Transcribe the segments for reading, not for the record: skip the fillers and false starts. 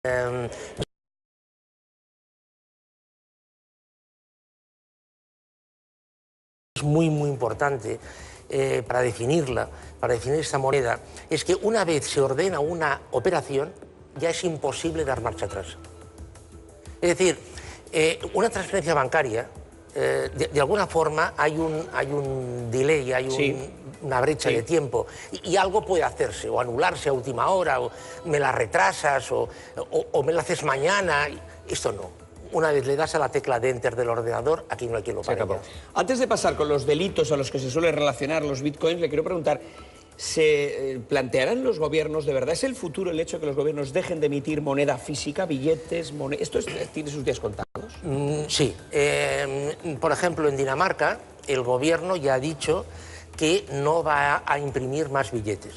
Es muy importante para definirla, para definir esta moneda, es que una vez se ordena una operación, ya es imposible dar marcha atrás. Es decir, una transferencia bancaria, de alguna forma hay un delay, hay una brecha de tiempo, y algo puede hacerse, o anularse a última hora, o me la retrasas, o me la haces mañana. Esto no. Una vez le das a la tecla de Enter del ordenador, aquí no hay quien lo pare. Antes de pasar con los delitos a los que se suele relacionar los bitcoins, le quiero preguntar, ¿se plantearán los gobiernos, de verdad, es el futuro el hecho de que los gobiernos dejen de emitir moneda física, billetes, ¿Esto tiene sus días contados? Sí. Por ejemplo, en Dinamarca, el gobierno ya ha dicho que no va a imprimir más billetes.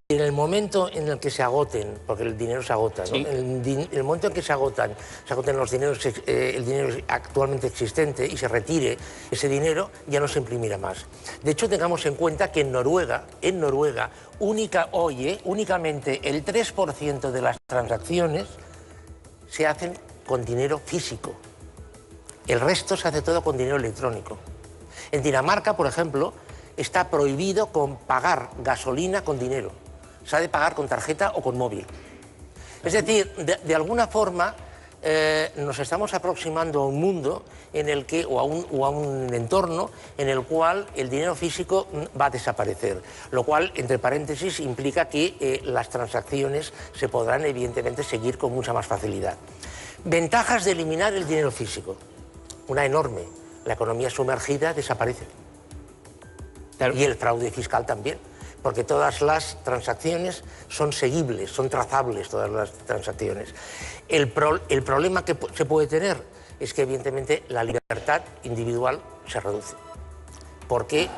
En el momento en el que se agoten, porque el dinero se agota, ¿no? En el momento en que se agoten los dineros, el dinero actualmente existente y se retire ese dinero, ya no se imprimirá más. De hecho, tengamos en cuenta que en Noruega, únicamente el 3% de las transacciones se hacen con dinero físico. El resto se hace todo con dinero electrónico. En Dinamarca, por ejemplo, está prohibido pagar gasolina con dinero. Se ha de pagar con tarjeta o con móvil. Es decir, de alguna forma nos estamos aproximando a un mundo en el que, o a un entorno en el cual el dinero físico va a desaparecer. Lo cual, entre paréntesis, implica que las transacciones se podrán, evidentemente, seguir con mucha más facilidad. Ventajas de eliminar el dinero físico. Una enorme. La economía sumergida desaparece. Claro. Y el fraude fiscal también. Porque todas las transacciones son seguibles, son trazables todas las transacciones. El problema que se puede tener es que evidentemente la libertad individual se reduce. Porque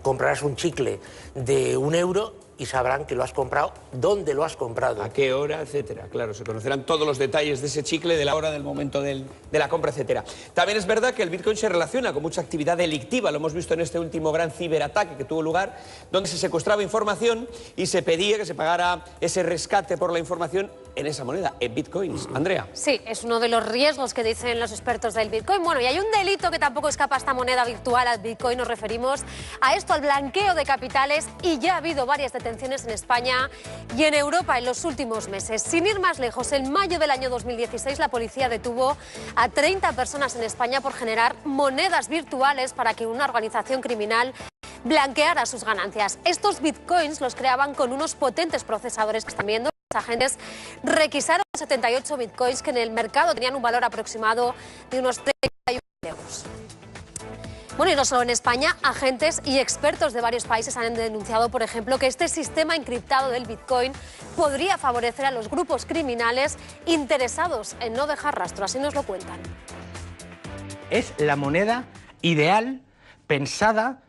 comprarás un chicle de €1 y sabrán que lo has comprado, dónde lo has comprado. A qué hora, etcétera. Claro, se conocerán todos los detalles de ese chicle, de la hora, del momento de la compra, etcétera. También es verdad que el Bitcoin se relaciona con mucha actividad delictiva. Lo hemos visto en este último gran ciberataque que tuvo lugar, donde se secuestraba información y se pedía que se pagara ese rescate por la información en esa moneda, en Bitcoins. Andrea. Sí, es uno de los riesgos que dicen los expertos del Bitcoin. Bueno, y hay un delito que tampoco escapa a esta moneda virtual, al Bitcoin. Nos referimos a esto, al blanqueo de capitales, y ya ha habido varias detenciones en España y en Europa en los últimos meses. Sin ir más lejos, en mayo del año 2016 la policía detuvo a 30 personas en España por generar monedas virtuales para que una organización criminal blanqueara sus ganancias. Estos bitcoins los creaban con unos potentes procesadores que están viendo. Los agentes requisaron 78 bitcoins que en el mercado tenían un valor aproximado de unos 31 euros. Bueno, y no solo en España, agentes y expertos de varios países han denunciado, por ejemplo, que este sistema encriptado del Bitcoin podría favorecer a los grupos criminales interesados en no dejar rastro. Así nos lo cuentan. Es la moneda ideal, pensada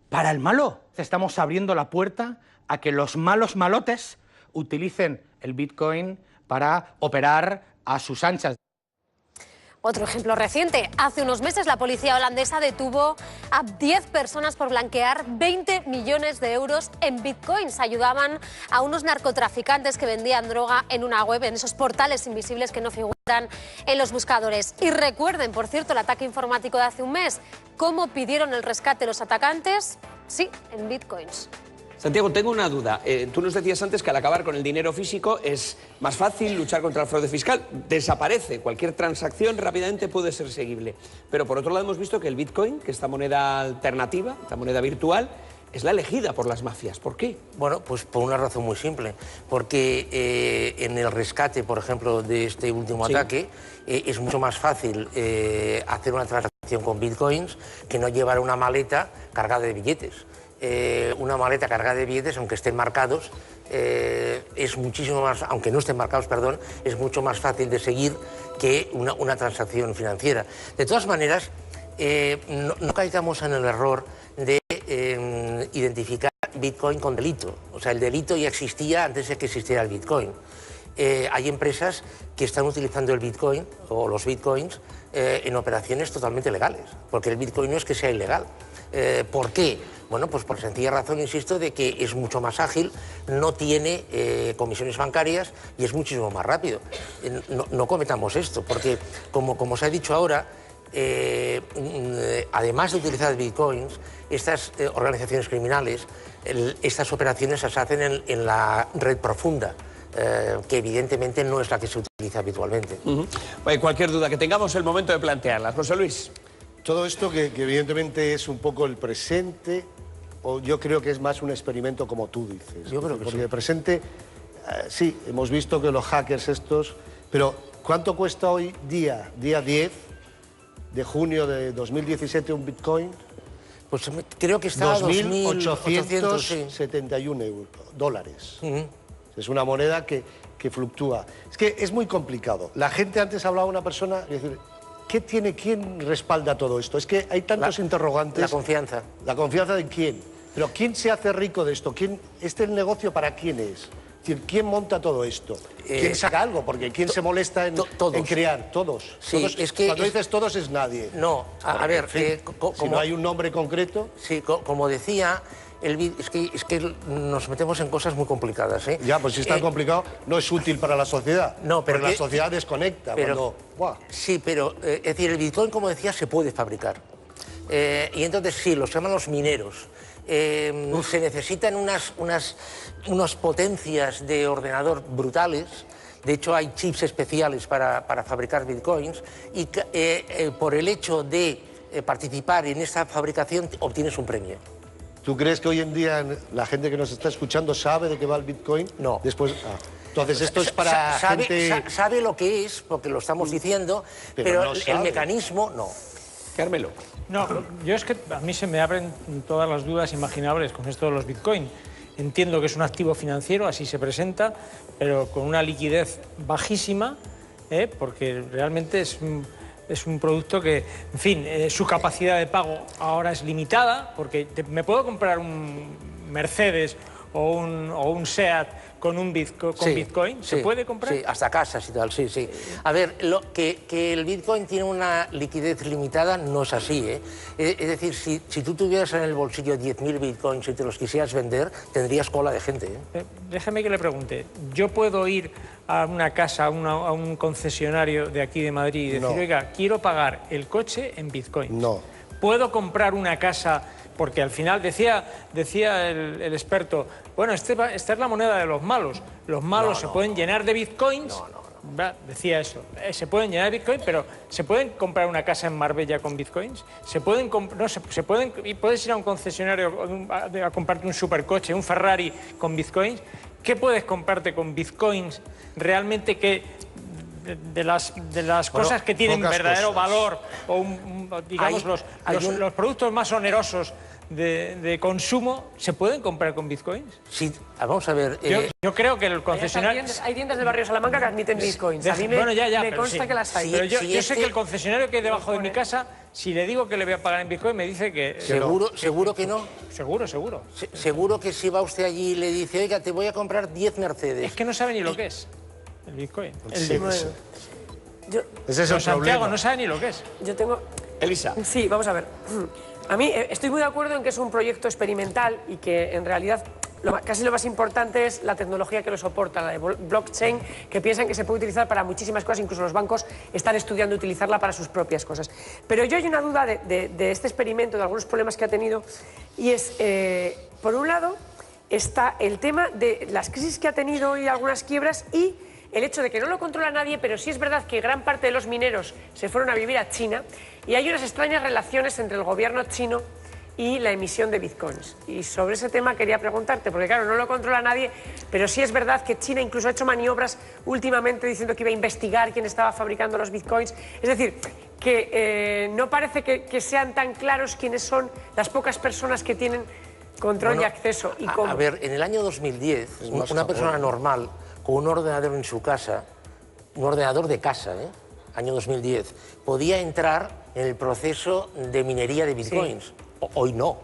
para el malo. Estamos abriendo la puerta a que los malos malotes utilicen el Bitcoin para operar a sus anchas. Otro ejemplo reciente. Hace unos meses la policía holandesa detuvo a 10 personas por blanquear 20 millones de euros en bitcoins. Ayudaban a unos narcotraficantes que vendían droga en una web, en esos portales invisibles que no figuran en los buscadores. Y recuerden, por cierto, el ataque informático de hace un mes. ¿Cómo pidieron el rescate los atacantes? Sí, en bitcoins. Santiago, tengo una duda. Tú nos decías antes que al acabar con el dinero físico es más fácil luchar contra el fraude fiscal. Desaparece. Cualquier transacción rápidamente puede ser seguible. Pero por otro lado hemos visto que el Bitcoin, que esta moneda alternativa, esta moneda virtual, es la elegida por las mafias. ¿Por qué? Bueno, pues por una razón muy simple. Porque en el rescate, por ejemplo, de este último ataque, es mucho más fácil hacer una transacción con Bitcoins que no llevar una maleta cargada de billetes. Una maleta cargada de billetes, aunque estén marcados, es muchísimo más, aunque no estén marcados, perdón, es mucho más fácil de seguir que una transacción financiera. De todas maneras, no caigamos en el error de identificar Bitcoin con delito. O sea, el delito ya existía antes de que existiera el Bitcoin. Hay empresas que están utilizando el Bitcoin o los Bitcoins en operaciones totalmente legales, porque el Bitcoin no es que sea ilegal. ¿Por qué? Bueno, pues por sencilla razón, insisto, de que es mucho más ágil, no tiene comisiones bancarias y es muchísimo más rápido. No cometamos esto, porque como se ha dicho ahora, además de utilizar bitcoins, estas organizaciones criminales, estas operaciones se hacen en la red profunda, que evidentemente no es la que se utiliza habitualmente. Cualquier duda que tengamos, el momento de plantearla. José Luis. Todo esto que evidentemente es un poco el presente, o yo creo que es más un experimento como tú dices. Yo creo que porque sí. el presente, sí, hemos visto que los hackers estos, pero ¿cuánto cuesta hoy día 10 de junio de 2017 un bitcoin? Pues creo que está a 2.871 dólares. Es una moneda que fluctúa. Es que es muy complicado. La gente antes hablaba una persona y decir, ¿quién respalda todo esto? Es que hay tantos interrogantes. La confianza. ¿La confianza de quién? Pero ¿quién se hace rico de esto? ¿Este negocio para quién es? Es decir, ¿quién monta todo esto? ¿Quién saca algo? Porque ¿quién se molesta en crear? Todos. Sí, Todos. es que cuando dices todos es nadie. No, a ver, si no hay un nombre concreto. Sí, como decía, es que nos metemos en cosas muy complicadas. Ya, pues si es tan complicado, no es útil para la sociedad. No, pero porque la sociedad desconecta. Sí, pero es decir, el bitcoin, como decía, se puede fabricar. Y entonces sí, los llaman los mineros. Se necesitan unas potencias de ordenador brutales. De hecho, hay chips especiales para fabricar bitcoins. Y por el hecho de participar en esta fabricación, obtienes un premio. ¿Tú crees que hoy en día la gente que nos está escuchando sabe de qué va el bitcoin? No. Después, entonces esto es para gente... Sabe lo que es, porque lo estamos diciendo, pero no el sabe. mecanismo no. Carmelo. No, yo es que a mí se me abren todas las dudas imaginables con esto de los bitcoin. Entiendo que es un activo financiero, así se presenta, pero con una liquidez bajísima, porque realmente es un producto que, en fin, su capacidad de pago ahora es limitada, porque me puedo comprar un Mercedes o un SEAT con Bitcoin. ¿Se puede comprar? Sí, hasta casas y tal, sí. A ver, que el Bitcoin tiene una liquidez limitada no es así, ¿eh? Es decir, si tú tuvieras en el bolsillo 10.000 Bitcoins y te los quisieras vender, tendrías cola de gente, ¿eh? Déjeme que le pregunte. ¿Yo puedo ir a una casa, a un concesionario de aquí de Madrid y decir, oiga, quiero pagar el coche en Bitcoin? No. ¿Puedo comprar una casa? Porque al final decía el experto, bueno, esta es la moneda de los malos. Los malos se pueden llenar de bitcoins. Decía eso. Se pueden llenar de bitcoins, pero ¿se pueden comprar una casa en Marbella con bitcoins? ¿Puedes ir a un concesionario a comprarte un supercoche, un Ferrari con bitcoins? ¿Qué puedes comprarte con bitcoins realmente que... De las cosas que tienen verdadero valor, o digamos los productos más onerosos de consumo, ¿se pueden comprar con bitcoins? Sí, vamos a ver... Yo creo que el concesionario... Hay tiendas del barrio Salamanca que admiten bitcoins. A mí me consta que las hay. Pero yo sé que el concesionario que hay debajo de mi casa, si le digo que le voy a pagar en bitcoin, me dice que... ¿Seguro que no? Seguro. Seguro que si va usted allí y le dice, oiga, te voy a comprar 10 Mercedes. Es que no sabe ni lo que es el bitcoin. Ese es el Santiago problema. no sabe ni lo que es. Yo tengo... Elisa. Sí, vamos a ver. A mí estoy muy de acuerdo en que es un proyecto experimental y que en realidad casi lo más importante es la tecnología que lo soporta, la de blockchain, que piensan que se puede utilizar para muchísimas cosas, incluso los bancos están estudiando utilizarla para sus propias cosas. Pero yo hay una duda de este experimento, de algunos problemas que ha tenido, y es, por un lado, está el tema de las crisis que ha tenido y algunas quiebras y el hecho de que no lo controla nadie, pero sí es verdad que gran parte de los mineros se fueron a vivir a China y hay unas extrañas relaciones entre el gobierno chino y la emisión de bitcoins. Y sobre ese tema quería preguntarte, porque claro, no lo controla nadie, pero sí es verdad que China incluso ha hecho maniobras últimamente diciendo que iba a investigar quién estaba fabricando los bitcoins. Es decir, que no parece que sean tan claros quiénes son las pocas personas que tienen control y acceso. ¿Y cómo? A ver, en el año 2010, una persona normal con un ordenador en su casa, un ordenador de casa, año 2010, podía entrar en el proceso de minería de bitcoins. Sí. Hoy no.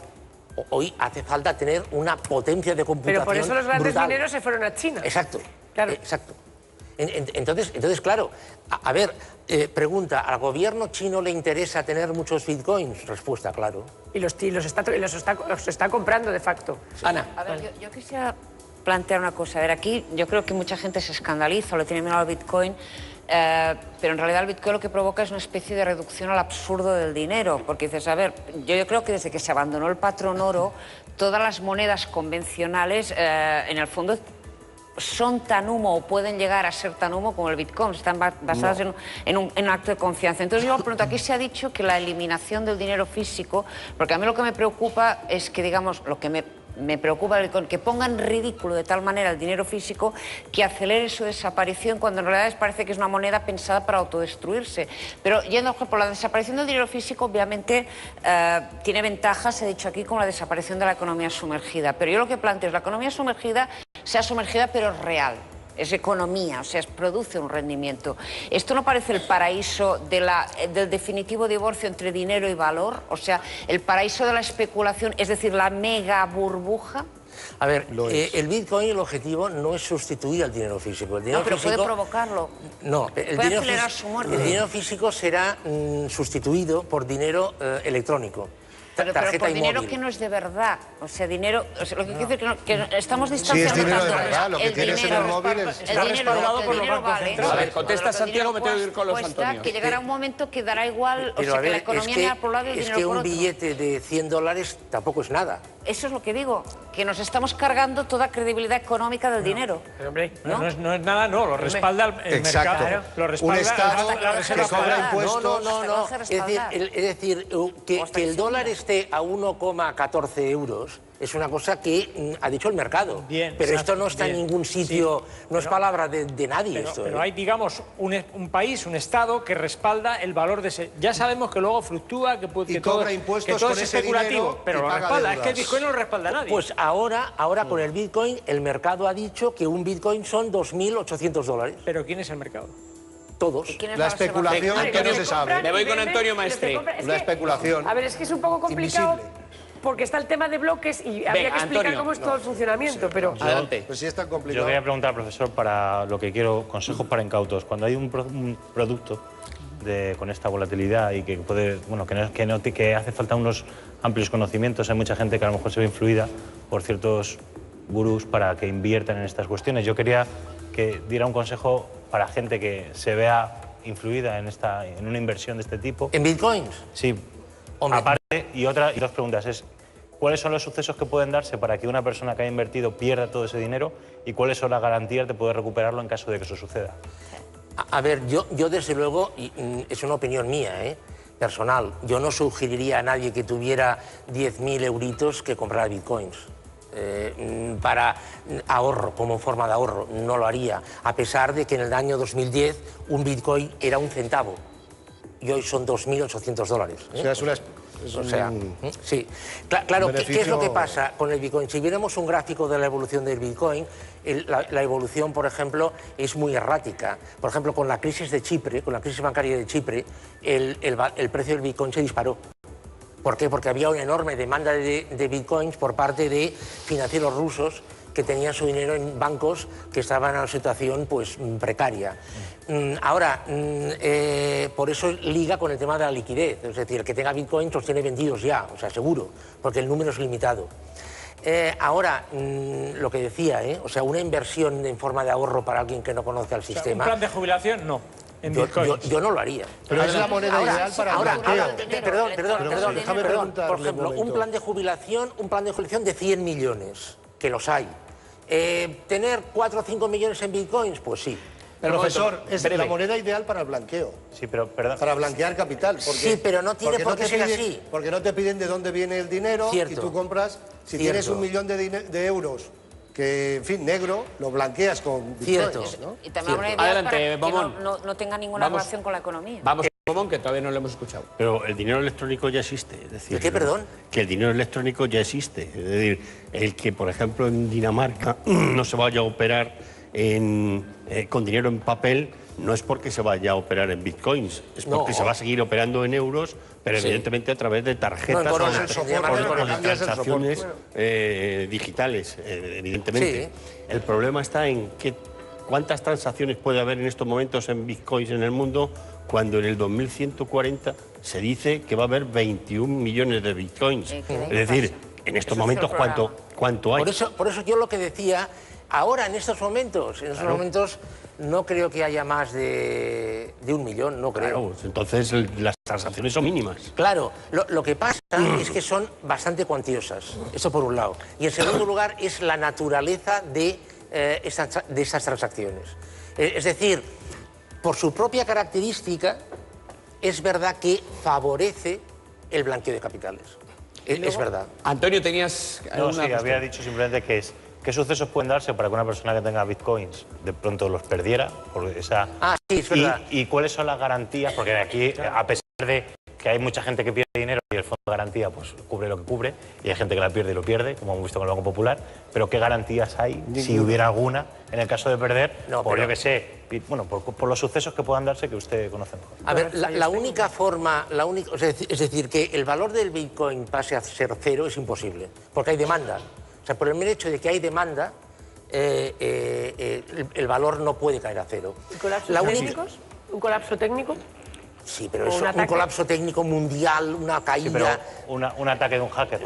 Hoy hace falta tener una potencia de computación Pero por eso los grandes brutal. mineros se fueron a China. Exacto. Claro. Exacto. Entonces, claro, a ver, pregunta, ¿al gobierno chino le interesa tener muchos bitcoins? Respuesta, claro. Y los está comprando de facto. Ana. A ver, yo quisiera plantear una cosa. A ver, aquí yo creo que mucha gente se escandaliza o le tiene miedo al Bitcoin, pero en realidad el Bitcoin lo que provoca es una especie de reducción al absurdo del dinero, porque dices, a ver, yo creo que desde que se abandonó el patrón oro, todas las monedas convencionales, en el fondo, son tan humo o pueden llegar a ser tan humo como el Bitcoin, están basadas en un acto de confianza. Entonces yo me pregunto, aquí se ha dicho que la eliminación del dinero físico, porque a mí lo que me preocupa es que, digamos, lo que me preocupa que pongan ridículo de tal manera el dinero físico que acelere su desaparición cuando en realidad parece que es una moneda pensada para autodestruirse. Pero yendo por la desaparición del dinero físico, obviamente tiene ventajas, he dicho aquí, como la desaparición de la economía sumergida. Pero yo lo que planteo es la economía sumergida sea sumergida pero real. Es economía, o sea, produce un rendimiento. ¿Esto no parece el paraíso del definitivo divorcio entre dinero y valor? O sea, el paraíso de la especulación, es decir, la mega burbuja. A ver, el Bitcoin, el objetivo no es sustituir al dinero físico. El dinero pero físico, puede provocarlo. No, el dinero físico será sustituido por dinero electrónico. Pero por dinero que no es de verdad, o sea, dinero, o sea, lo que quiero decir que estamos distanciando. Sí, es dinero de verdad, lo que tienes en el móvil es... El dinero vale. A ver, contesta Santiago, me tengo que ir con los Antonios. Que llegará un momento que dará igual, o sea, que la economía irá por un lado y el dinero por otro. Es que un billete de $100 tampoco es nada. Eso es lo que digo, que nos estamos cargando toda credibilidad económica del dinero. Pero, hombre, no es nada, no, lo respalda el mercado. Lo respalda un Estado la Reserva que cobra Federal. impuestos. No. Es decir, que el dólar esté a 1,14 euros es una cosa que ha dicho el mercado. Bien, pero exacto, esto no está bien, en ningún sitio, no es palabra de nadie. Pero hay, digamos, un país, un Estado que respalda el valor de ese. Ya sabemos que luego fluctúa, que cobra impuestos que todo con es ese especulativo, dinero pero y lo paga respalda. deudas. Es que el Bitcoin no lo respalda nadie. Pues ahora con el Bitcoin, el mercado ha dicho que un Bitcoin son $2.800. ¿Pero quién es el mercado? Todos. La especulación que no se sabe. Me voy con Antonio Maestre. La especulación. A ver, es que es un poco complicado. Invisible. Porque está el tema de bloques y habría que explicar Antonio. cómo es todo el funcionamiento, pero... Adelante. Pues sí es tan Yo complicado. quería preguntar al profesor para lo que quiero, consejos para incautos. Cuando hay un producto con esta volatilidad y que puede, bueno, que hace falta unos amplios conocimientos, hay mucha gente que a lo mejor se ve influida por ciertos gurús para que inviertan en estas cuestiones. Yo quería que diera un consejo para gente que se vea influida en una inversión de este tipo. ¿En Bitcoins? Sí. Hombre. Aparte, y dos preguntas es, ¿cuáles son los sucesos que pueden darse para que una persona que haya invertido pierda todo ese dinero y cuáles son las garantías de poder recuperarlo en caso de que eso suceda? A ver, yo desde luego, y es una opinión mía, personal, yo no sugeriría a nadie que tuviera 10.000 euritos que comprara Bitcoins. Para ahorro, como forma de ahorro, no lo haría, a pesar de que en el año 2010 un Bitcoin era un centavo y hoy son $2.800. O sea, sí. Claro, beneficio... ¿qué es lo que pasa con el Bitcoin? Si viéramos un gráfico de la evolución del Bitcoin, la evolución, por ejemplo, es muy errática. Por ejemplo, con la crisis de Chipre, con la crisis bancaria de Chipre, el precio del Bitcoin se disparó. ¿Por qué? Porque había una enorme demanda de Bitcoins por parte de financieros rusos que tenían su dinero en bancos que estaban en una situación pues precaria. Ahora, por eso liga con el tema de la liquidez, es decir, el que tenga Bitcoins los tiene vendidos ya, o sea, seguro, porque el número es limitado. Ahora, lo que decía, o sea, una inversión en forma de ahorro para alguien que no conozca el sistema... ¿Un plan de jubilación? No. Yo no lo haría. Pero es la moneda ideal para el blanqueo. Perdón, por ejemplo, un plan de jubilación de 100 millones, que los hay. ¿Tener 4 o 5 millones en Bitcoins? Pues sí. Profesor, es la moneda ideal para el blanqueo. Sí, pero perdón. Para blanquear capital. Porque, sí, pero no tiene por qué ser así. Porque no te piden de dónde viene el dinero. Cierto. Y tú compras, si tienes 1 millón de euros, que, en fin, negro, lo blanqueas con bitcoins, ¿no? Y también una idea Adelante, para Bomón. que no tenga ninguna relación con la economía. Vamos, Bomón, que todavía no lo hemos escuchado. Pero el dinero electrónico ya existe. Es decir, ¿El qué, perdón? Que el dinero electrónico ya existe. Es decir, el que, por ejemplo, en Dinamarca no se vaya a operar con dinero en papel no es porque se vaya a operar en bitcoins, es porque se va a seguir operando en euros, pero evidentemente a través de tarjetas o de transacciones digitales, evidentemente. Sí. El problema está en qué ¿cuántas transacciones puede haber en estos momentos en bitcoins en el mundo cuando en el 2140 se dice que va a haber 21 millones de bitcoins? Es decir, en estos momentos, ¿cuánto hay? Por eso yo lo que decía, ahora en estos momentos, no creo que haya más de 1 millón, no creo. Claro, entonces las transacciones son mínimas. Claro, lo que pasa es que son bastante cuantiosas, eso por un lado. Y en segundo lugar es la naturaleza de estas transacciones. Es decir, por su propia característica, es verdad que favorece el blanqueo de capitales. Es verdad. Antonio, tenías... No, sí, había dicho simplemente que ¿qué sucesos pueden darse para que una persona que tenga bitcoins de pronto los perdiera? Por esa... sí, es verdad. ¿Y cuáles son las garantías? Porque aquí, a pesar de que hay mucha gente que pierde dinero y el fondo de garantía pues cubre lo que cubre, y hay gente que la pierde y lo pierde, como hemos visto con el Banco Popular, pero ¿qué garantías hay, si hubiera alguna, en el caso de perder, yo que sé, bueno, por los sucesos que puedan darse que usted conoce mejor? A ver, la única forma, es decir, que el valor del bitcoin pase a ser cero es imposible, porque hay demanda. O sea, por el mero hecho de que hay demanda, el valor no puede caer a cero. ¿Un colapso técnico? Sí, pero es un colapso técnico mundial, una caída... Sí, pero un ataque de un hacker.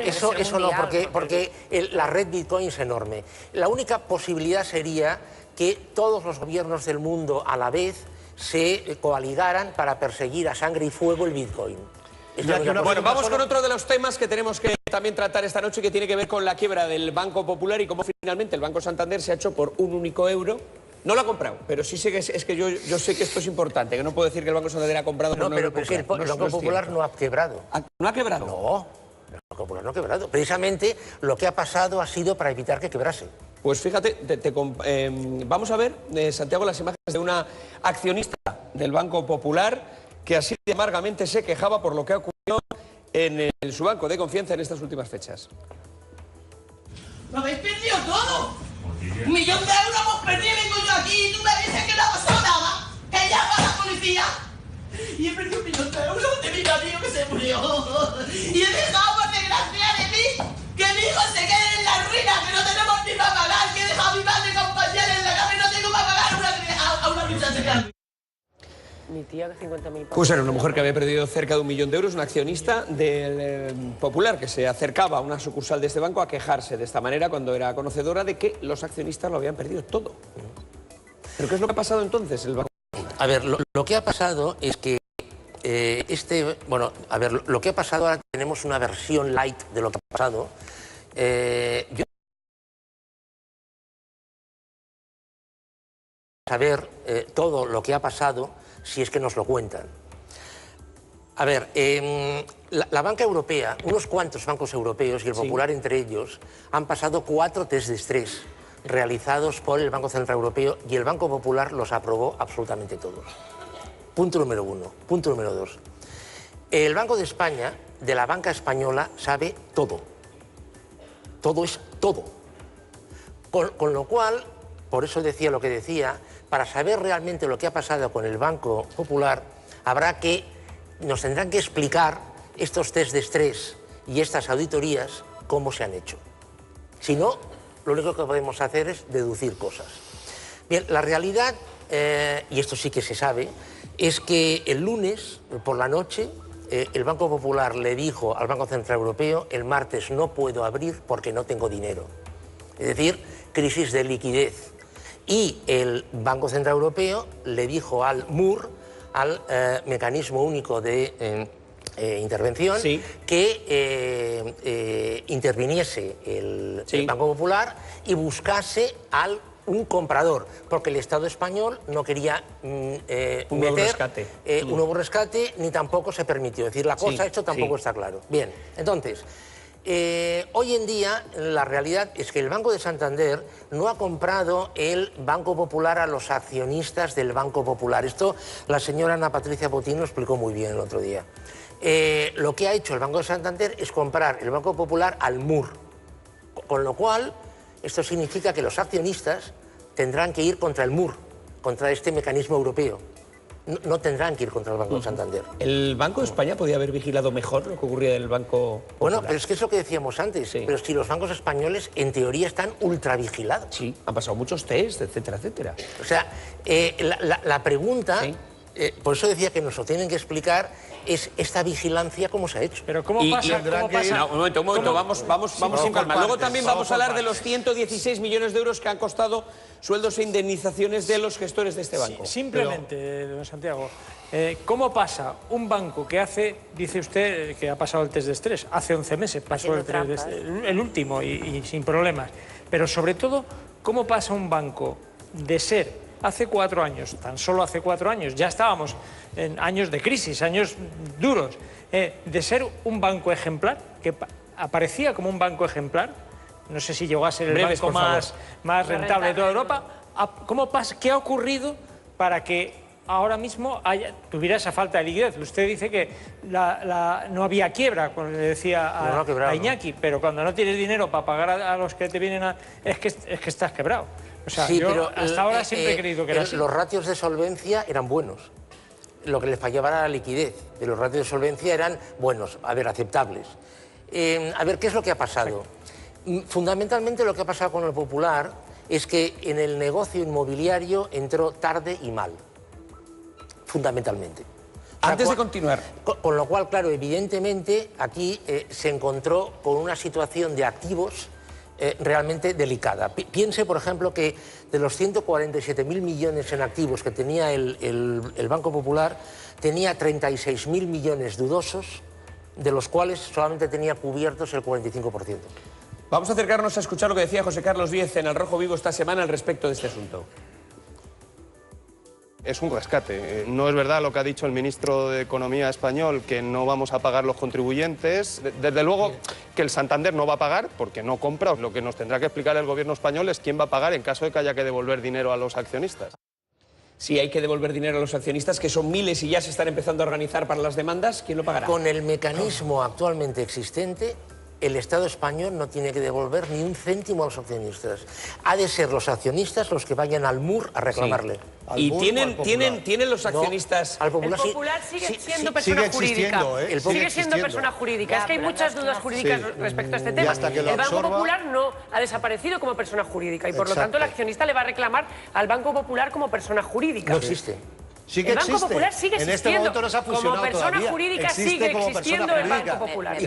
Eso no, porque la red Bitcoin es enorme. La única posibilidad sería que todos los gobiernos del mundo a la vez se coaligaran para perseguir a sangre y fuego el Bitcoin. Bueno, vamos con otro de los temas que tenemos que también tratar esta noche, que tiene que ver con la quiebra del Banco Popular y cómo finalmente el Banco Santander se ha hecho por un único euro. No lo ha comprado, pero sí sé que es que yo sé que esto es importante, que no puedo decir que el Banco Santander ha comprado por un euro. Pero el Banco Popular no ha quebrado. ¿No ha quebrado? No, el Banco Popular no ha quebrado. Precisamente lo que ha pasado ha sido para evitar que quebrase. Pues fíjate, vamos a ver, Santiago, las imágenes de una accionista del Banco Popular que así de amargamente se quejaba por lo que ha ocurrido en su banco de confianza en estas últimas fechas. ¡Lo habéis perdido todo! 1 millón de euros hemos perdido y vengo yo aquí y tú me dices que no ha pasado nada, que llama a la policía. Y he perdido 1 millón de euros de mi amigo que se murió. Y he dejado, por desgracia de mí, que mi hijo se quede en la ruina, que no tenemos ni para pagar, que he dejado a mi madre con pañales en la cama y no tengo para pagar a una muchacha. Mi tía, que 50.000 Pues era una mujer que había perdido cerca de 1 millón de euros, una accionista del Popular que se acercaba a una sucursal de este banco a quejarse de esta manera cuando era conocedora de que los accionistas lo habían perdido todo. ¿Pero qué es lo que ha pasado entonces? A ver, lo que ha pasado es que lo que ha pasado, ahora tenemos una versión light de lo que ha pasado. Yo saber todo lo que ha pasado si es que nos lo cuentan. A ver, la banca europea, unos cuantos bancos europeos y el Popular entre ellos, han pasado 4 test de estrés realizados por el Banco Central Europeo y el Banco Popular los aprobó absolutamente todos. Punto número 1. Punto número 2. El Banco de España, de la banca española, sabe todo. Todo es todo. Con lo cual, por eso decía lo que decía, para saber realmente lo que ha pasado con el Banco Popular, nos tendrán que explicar estos test de estrés y estas auditorías cómo se han hecho. Si no, lo único que podemos hacer es deducir cosas. Bien, la realidad, y esto sí que se sabe, es que el lunes por la noche el Banco Popular le dijo al Banco Central Europeo: el martes no puedo abrir porque no tengo dinero. Es decir, crisis de liquidez. Y el Banco Central Europeo le dijo al MUR, al Mecanismo Único de Intervención, que interviniese el Banco Popular y buscase un comprador, porque el Estado español no quería meter un nuevo rescate, ni tampoco se permitió. Es decir, la cosa, esto tampoco está claro. Bien, entonces, hoy en día la realidad es que el Banco de Santander no ha comprado el Banco Popular a los accionistas del Banco Popular. Esto la señora Ana Patricia Botín lo explicó muy bien el otro día. Lo que ha hecho el Banco de Santander es comprar el Banco Popular al MUR, con lo cual esto significa que los accionistas tendrán que ir contra el MUR, contra este mecanismo europeo. no tendrán que ir contra el Banco de Santander. ¿El Banco de España podía haber vigilado mejor lo que ocurría en el Banco Popular? Bueno, pero es que es lo que decíamos antes. Sí. Pero si los bancos españoles, en teoría, están ultravigilados. Sí, han pasado muchos test, etcétera, etcétera. O sea, la pregunta, sí. Por eso decía que nos lo tienen que explicar, es esta vigilancia cómo se ha hecho. Pero ¿cómo pasa? No, un momento, vamos con calma. Luego también vamos a hablar de los 116 millones de euros que han costado sueldos e indemnizaciones de los gestores de este banco. Simplemente, don Santiago, ¿cómo pasa un banco que hace, dice usted que ha pasado el test de estrés, hace 11 meses pasó el último y sin problemas, pero sobre todo, ¿cómo pasa un banco de ser hace 4 años, tan solo hace 4 años, ya estábamos en años de crisis, años duros, de ser un banco ejemplar, que aparecía como un banco ejemplar, no sé si llegó a ser el banco más rentable de toda Europa, ¿qué ha ocurrido para que ahora mismo tuviera esa falta de liquidez? Usted dice que no había quiebra, como le decía a Iñaki, pero cuando no tienes dinero para pagar a los que te vienen es que estás quebrado. O sea, sí, pero hasta ahora siempre he creído que era así. Los ratios de solvencia eran buenos. Lo que les fallaba era la liquidez. Pero los ratios de solvencia eran buenos, a ver, aceptables. A ver, ¿qué es lo que ha pasado? Fundamentalmente lo que ha pasado con el Popular es que en el negocio inmobiliario entró tarde y mal. Fundamentalmente. Antes de continuar. Con lo cual, claro, evidentemente aquí se encontró con una situación de activos realmente delicada. Piense, por ejemplo, que de los 147.000 millones en activos que tenía el Banco Popular, tenía 36.000 millones dudosos, de los cuales solamente tenía cubiertos el 45%. Vamos a acercarnos a escuchar lo que decía José Carlos Díez en El Rojo Vivo esta semana al respecto de este asunto. Es un rescate. No es verdad lo que ha dicho el ministro de Economía español, que no vamos a pagar los contribuyentes. Desde luego que el Santander no va a pagar porque no compra. Lo que nos tendrá que explicar el gobierno español es quién va a pagar en caso de que haya que devolver dinero a los accionistas. Si hay que devolver dinero a los accionistas, que son miles y ya se están empezando a organizar para las demandas, ¿quién lo pagará? Con el mecanismo actualmente existente, el Estado español no tiene que devolver ni un céntimo a los accionistas. Ha de ser los accionistas los que vayan al MUR a reclamarle. Sí. ¿Y tienen los accionistas? No, al Popular, el Popular sigue siendo persona jurídica. Sigue siendo persona jurídica. Es que hay muchas dudas jurídicas respecto a este tema. El Banco Popular no ha desaparecido como persona jurídica y por lo tanto el accionista le va a reclamar al Banco Popular como persona jurídica. No existe. Sí que el Banco Popular sigue existiendo. En este momento no se ha fusionado como persona todavía. jurídica Existe sigue como existiendo el Banco Popular.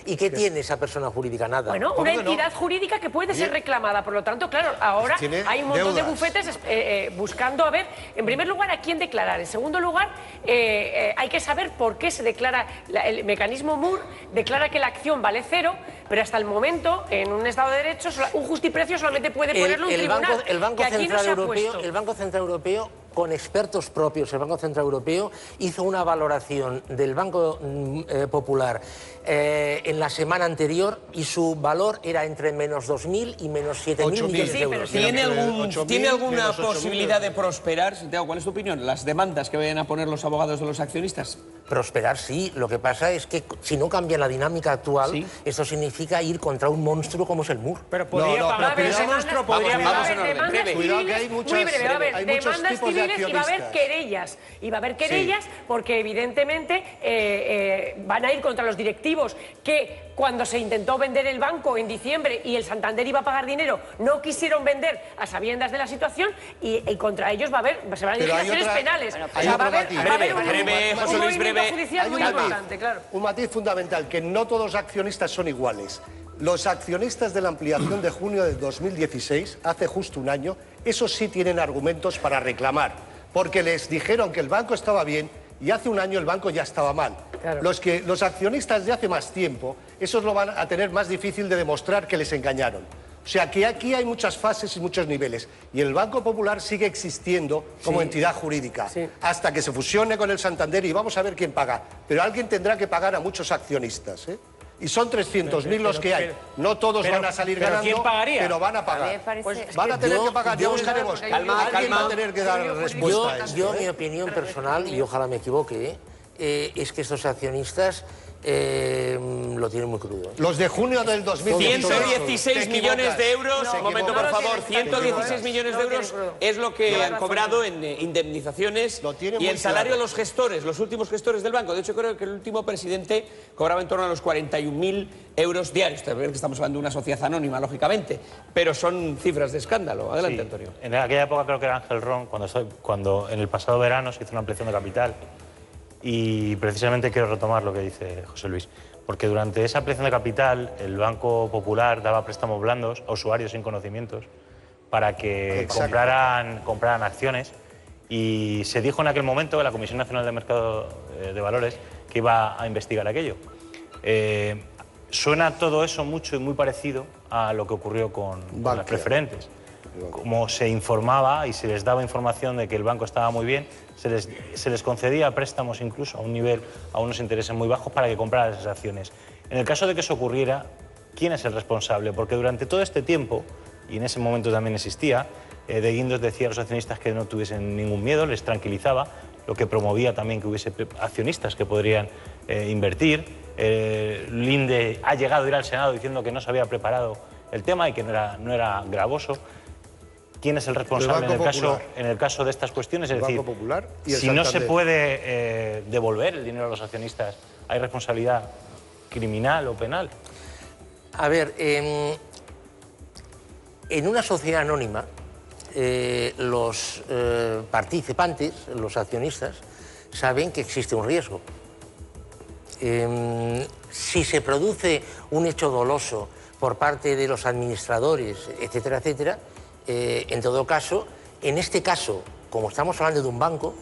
¿Y qué tiene esa persona jurídica? Nada. Bueno, una entidad jurídica que puede ser reclamada. Por lo tanto, claro, ahora hay un montón de bufetes buscando a ver, en primer lugar, a quién declarar. En segundo lugar, hay que saber por qué se declara. El mecanismo MUR declara que la acción vale 0, pero hasta el momento, en un Estado de Derecho, un justiprecio solamente puede ponerlo un tribunal. El Banco Central Europeo, con expertos propios, el Banco Central Europeo hizo una valoración del Banco Popular en la semana anterior y su valor era entre menos 2.000 y menos 7.000 millones de euros. ¿Tiene alguna posibilidad de prosperar, Santiago? ¿Cuál es tu opinión? ¿Las demandas que vayan a poner los abogados de los accionistas? Prosperar, sí. Lo que pasa es que si no cambia la dinámica actual, esto significa ir contra un monstruo como es el MUR. Pero podría pagar, pero ese monstruo podría pagar. Cuidado que hay muchos tipos de y va a haber querellas. Y va a haber querellas porque evidentemente van a ir contra los directivos que cuando se intentó vender el banco en diciembre y el Santander iba a pagar dinero, no quisieron vender a sabiendas de la situación y contra ellos se van a dirigir acciones penales. Un matiz fundamental, que no todos los accionistas son iguales. Los accionistas de la ampliación de junio de 2016, hace justo un año, esos sí tienen argumentos para reclamar, porque les dijeron que el banco estaba bien y hace un año el banco ya estaba mal. Claro. Los accionistas de hace más tiempo, esos lo van a tener más difícil de demostrar que les engañaron. O sea que aquí hay muchas fases y muchos niveles. Y el Banco Popular sigue existiendo como entidad jurídica hasta que se fusione con el Santander y vamos a ver quién paga. Pero alguien tendrá que pagar a muchos accionistas, ¿eh? Y son 300.000 los que hay. No todos van a salir ganando, ¿quién pagaría? Pero van a pagar. Van a tener que pagar, ya buscaremos. Alguien va a tener que dar respuesta a esto. Mi opinión personal, y ojalá me equivoque, es que estos accionistas lo tienen muy crudo. Los de junio del 2018. 116 millones de euros, No, un momento por favor, 116 millones de No lo euros tienen crudo. es lo que Lleva han razón. cobrado en indemnizaciones tiene y muy en salario a claro. los gestores, los últimos gestores del banco. De hecho, creo que el último presidente cobraba en torno a los 41.000 euros diarios. Estamos hablando de una sociedad anónima, lógicamente, pero son cifras de escándalo. Adelante, Sí. Antonio. En aquella época creo que era Ángel Ron, cuando en el pasado verano se hizo una ampliación de capital. Y precisamente quiero retomar lo que dice José Luis, porque durante esa ampliación de capital el Banco Popular daba préstamos blandos a usuarios sin conocimientos para que compraran acciones, y se dijo en aquel momento, la Comisión Nacional de Mercado de Valores, que iba a investigar aquello. Suena todo eso mucho y muy parecido a lo que ocurrió con las preferentes. Como se informaba y se les daba información de que el banco estaba muy bien, se les concedía préstamos incluso a un nivel, a unos intereses muy bajos para que compraran esas acciones. En el caso de que eso ocurriera, ¿quién es el responsable? Porque durante todo este tiempo, y en ese momento también existía, De Guindos decía a los accionistas que no tuviesen ningún miedo, les tranquilizaba, lo que promovía también que hubiese accionistas que podrían invertir. Linde ha llegado a ir al Senado diciendo que no se había preparado el tema y que no era gravoso. ¿Quién es el responsable en el caso de estas cuestiones? Es decir, Popular y el si no se Santander. puede devolver el dinero a los accionistas, ¿hay responsabilidad criminal o penal? A ver, en una sociedad anónima, los participantes, los accionistas, saben que existe un riesgo. Si se produce un hecho doloso por parte de los administradores, etcétera, etcétera, en todo caso, en este caso, como estamos hablando de un banco,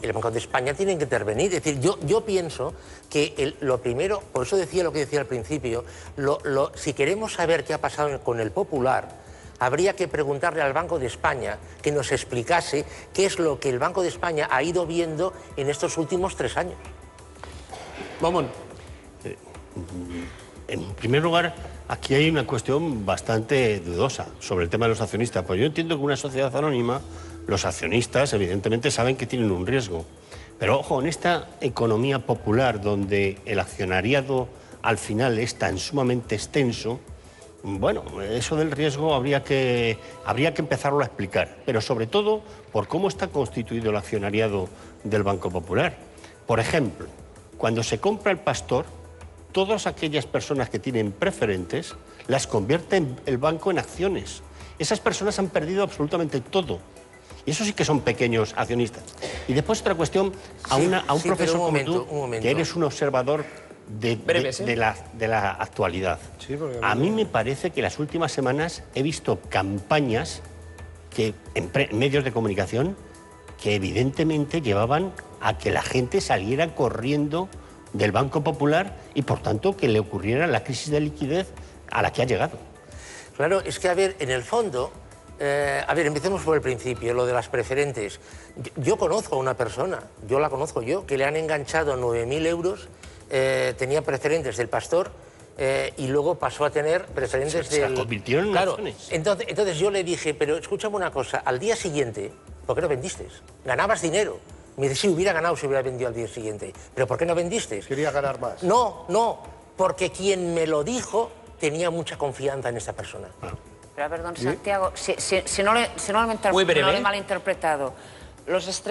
el Banco de España tiene que intervenir. Es decir, yo pienso que lo primero, por eso decía lo que decía al principio, si queremos saber qué ha pasado con el Popular, habría que preguntarle al Banco de España que nos explicase qué es lo que el Banco de España ha ido viendo en estos últimos 3 años. Vamos. En primer lugar, aquí hay una cuestión bastante dudosa sobre el tema de los accionistas. Pues yo entiendo que una sociedad anónima, los accionistas evidentemente saben que tienen un riesgo. Pero ojo, en esta economía popular donde el accionariado al final es tan sumamente extenso, bueno, eso del riesgo habría que empezarlo a explicar. Pero sobre todo por cómo está constituido el accionariado del Banco Popular. Por ejemplo, cuando se compra el Pastor, todas aquellas personas que tienen preferentes las convierte el banco en acciones. Esas personas han perdido absolutamente todo. Y eso sí que son pequeños accionistas. Y después otra cuestión, a un profesor como tú, que eres un observador de la actualidad. A mí me parece que las últimas semanas he visto campañas en medios de comunicación que evidentemente llevaban a que la gente saliera corriendo del Banco Popular y, por tanto, que le ocurriera la crisis de liquidez a la que ha llegado. Claro, es que, a ver, en el fondo, empecemos por el principio, lo de las preferentes. Yo conozco a una persona, yo la conozco yo, que le han enganchado 9.000 euros, tenía preferentes del Pastor y luego pasó a tener preferentes del... Se convirtieron en acciones. Entonces yo le dije, pero escúchame una cosa, al día siguiente, ¿por qué no vendiste? Ganabas dinero. Me dice, sí, hubiera ganado si hubiera vendido al día siguiente. ¿Pero por qué no vendiste? Quería ganar más. No, porque quien me lo dijo tenía mucha confianza en esta persona. Pero a ver, don Santiago, si no lo he malinterpretado, los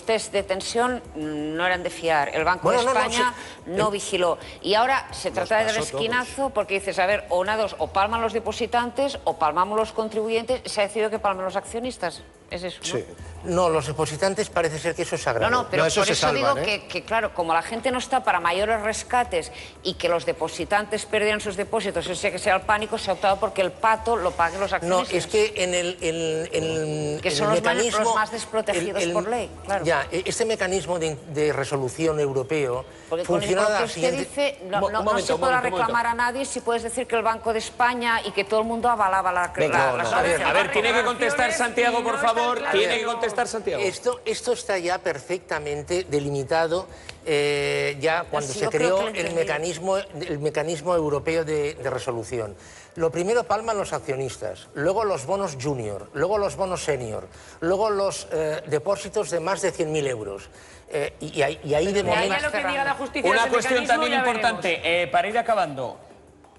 test de tensión no eran de fiar. El Banco de España no vigiló. Y ahora se trata de esquinazo porque dices, a ver, o palman los depositantes o palmamos los contribuyentes. Se ha decidido que palmen los accionistas. ¿Es eso? Sí. No, los depositantes parece ser que eso es sagrado. No, pero por eso digo que, claro, como la gente no está para mayores rescates y que los depositantes perdieran sus depósitos, o sea que sea el pánico, se ha optado porque el pato lo paguen los accionistas. No, es que en el que son el los mecanismo, más desprotegidos por ley, claro. Ya, este mecanismo de resolución europeo porque funciona con lo que la usted siguiente... dice, no se podrá reclamar a nadie si puedes decir que el Banco de España y que todo el mundo avalaba la A ver, tiene que contestar Santiago, por favor. mejor, tiene que contestar Santiago. Esto está ya perfectamente delimitado ya cuando se creó el mecanismo europeo de resolución. Lo primero palman los accionistas, luego los bonos junior, luego los bonos senior, luego los depósitos de más de 100.000 euros. Y ahí de momento... Una cuestión también importante, para ir acabando.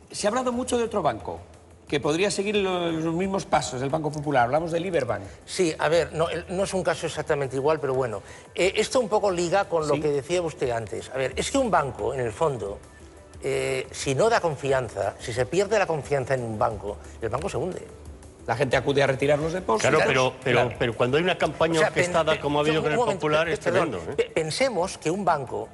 Se ha hablado mucho de otro banco que podría seguir los mismos pasos del Banco Popular. Hablamos del Liberbank. Sí, a ver, no es un caso exactamente igual, pero bueno. Esto un poco liga con lo que decía usted antes. A ver, es que un banco, en el fondo, si no da confianza, si se pierde la confianza en un banco, el banco se hunde. La gente acude a retirar los depósitos. Claro, pero cuando hay una campaña orquestada como ha habido con el Popular, es tremendo. Pensemos que un banco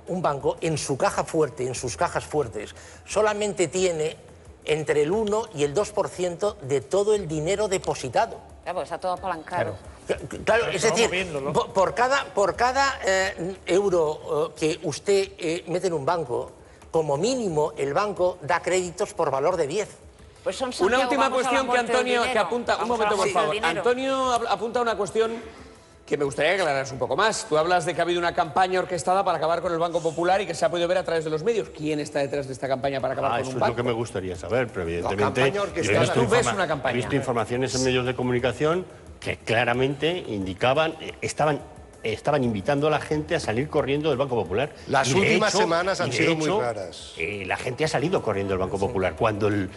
en su caja fuerte, en sus cajas fuertes, solamente tiene entre el 1 y el 2% de todo el dinero depositado. Claro, porque está todo apalancado. Claro, es decir, por cada euro que usted mete en un banco, como mínimo el banco da créditos por valor de 10. Pues una última cuestión que Antonio apunta. Un momento, por favor. Antonio apunta una cuestión que me gustaría que aclararas un poco más. Tú hablas de que ha habido una campaña orquestada para acabar con el Banco Popular y que se ha podido ver a través de los medios. ¿Quién está detrás de esta campaña para acabar con un banco? Eso es lo que me gustaría saber, pero evidentemente... Tú ves una campaña. He visto informaciones en medios de comunicación que claramente indicaban, estaban invitando a la gente a salir corriendo del Banco Popular. Las últimas semanas han sido muy raras. La gente ha salido corriendo del Banco Popular. Cuando el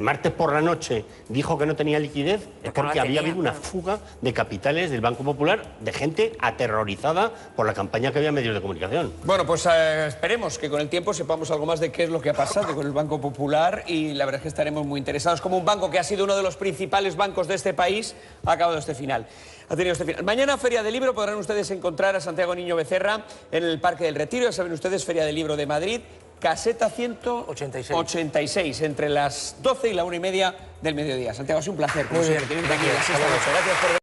martes por la noche dijo que no tenía liquidez, es porque había habido una fuga de capitales del Banco Popular, de gente aterrorizada por la campaña que había en medios de comunicación. Bueno, pues esperemos que con el tiempo sepamos algo más de qué es lo que ha pasado con el Banco Popular y la verdad es que estaremos muy interesados como un banco que ha sido uno de los principales bancos de este país ha acabado este final. Ha tenido este final. Mañana, Feria del Libro, podrán ustedes encontrar a Santiago Niño Becerra en el Parque del Retiro. Ya saben ustedes, Feria del Libro de Madrid, caseta 186, entre las 12 y la 1:30 del mediodía. Santiago, ha sido un placer. Muy bien. Gracias por